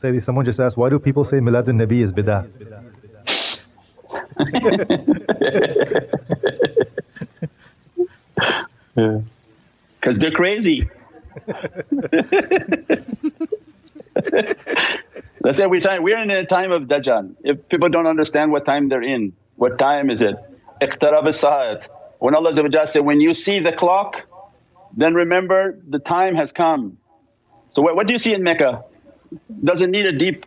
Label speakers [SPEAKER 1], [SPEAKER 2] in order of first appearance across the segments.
[SPEAKER 1] Sayyidi, someone just asked, why do people say Miladun Nabi is bid'ah?
[SPEAKER 2] Because they're crazy. That's every time. We're in a time of Dajjal. If people don't understand what time they're in, what time is it? Iqtarab as-sa'at. When Allah said, when you see the clock, then remember the time has come. So what do you see in Mecca? Doesn't need a deep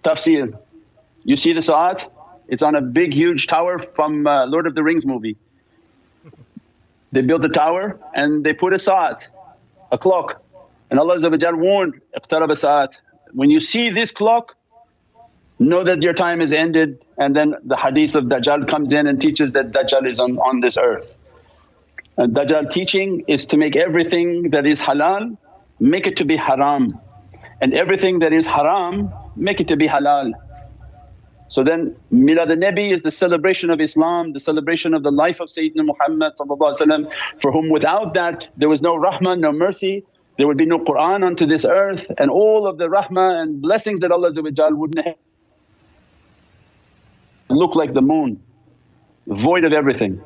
[SPEAKER 2] tafsir. You see the sa'at, it's on a big huge tower from Lord of the Rings movie. They built a tower and they put a sa'at, a clock, and Allah warned, iqtarab as-sa'at. When you see this clock, know that your time is ended. And then the hadith of Dajjal comes in and teaches that Dajjal is on this earth. And Dajjal teaching is to make everything that is halal, make it to be haram, and everything that is haram, make it to be halal. So then Milad al-Nabi is the celebration of Islam, the celebration of the life of Sayyidina Muhammad, for whom without that there was no rahmah, no mercy, there would be no Qur'an onto this earth, and all of the rahmah and blessings that Allah wouldn't have look like the moon, void of everything.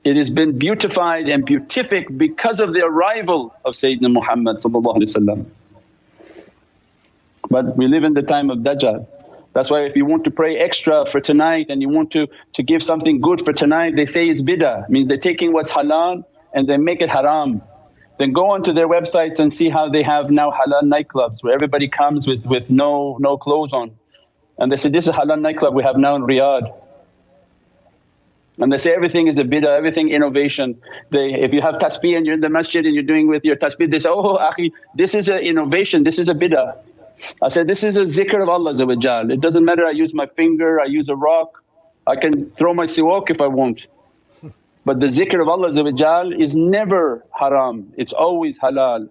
[SPEAKER 2] It has been beautified and beatific because of the arrival of Sayyidina Muhammad. But we live in the time of Dajjal. That's why if you want to pray extra for tonight and you want to give something good for tonight, they say it's bid'ah, means they're taking what's halal and they make it haram. Then go onto their websites and see how they have now halal nightclubs where everybody comes with no clothes on. And they say, this is a halal nightclub we have now in Riyadh. And they say everything is a bid'ah, everything innovation. If you have tasbih and you're in the masjid and you're doing with your tasbih, they say, oh akhi, this is an innovation, this is a bid'ah. I said, this is a zikr of Allah. It doesn't matter I use my finger, I use a rock, I can throw my siwak if I want. But the zikr of Allah is never haram, it's always halal.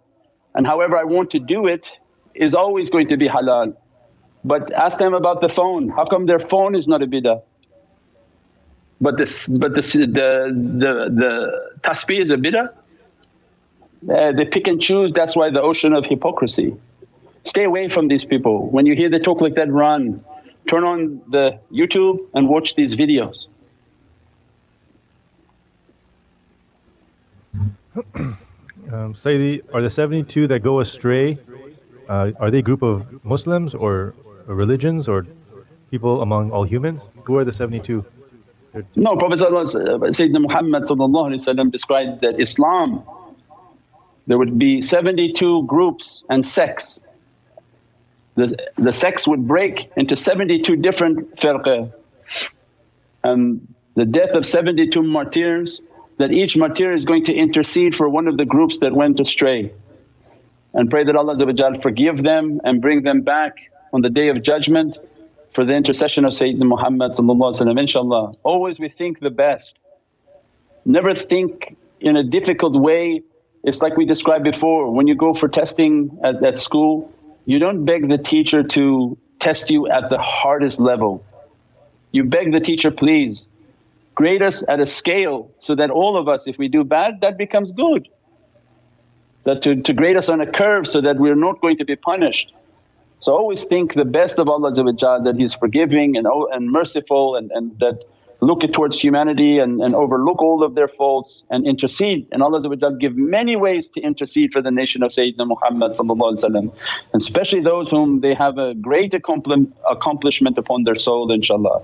[SPEAKER 2] And however I want to do it is always going to be halal. But ask them about the phone, how come their phone is not a bid'ah? But the tasbih is a bid'ah? They pick and choose, that's why the ocean of hypocrisy. Stay away from these people. When you hear they talk like that, run. Turn on the YouTube and watch these videos.
[SPEAKER 1] Sayyidi, are the 72 that go astray, are they a group of Muslims or religions or people among all humans? Who are the 72?
[SPEAKER 2] No, Prophet Sayyidina Muhammad described that Islam, there would be 72 groups and sects. The sects would break into 72 different firqa, and the death of 72 martyrs, that each martyr is going to intercede for one of the groups that went astray, and pray that Allah forgive them and bring them back on the Day of Judgment for the intercession of Sayyidina Muhammad inshaAllah. Always we think the best, never think in a difficult way. It's like we described before, when you go for testing at school, you don't beg the teacher to test you at the hardest level. You beg the teacher, please grade us at a scale so that all of us, if we do bad, that becomes good. That to grade us on a curve so that we're not going to be punished. So always think the best of Allah, that He's forgiving and merciful, and that look towards humanity and overlook all of their faults and intercede. And Allah give many ways to intercede for the nation of Sayyidina Muhammad, and especially those whom they have a great accomplishment upon their soul inshaAllah.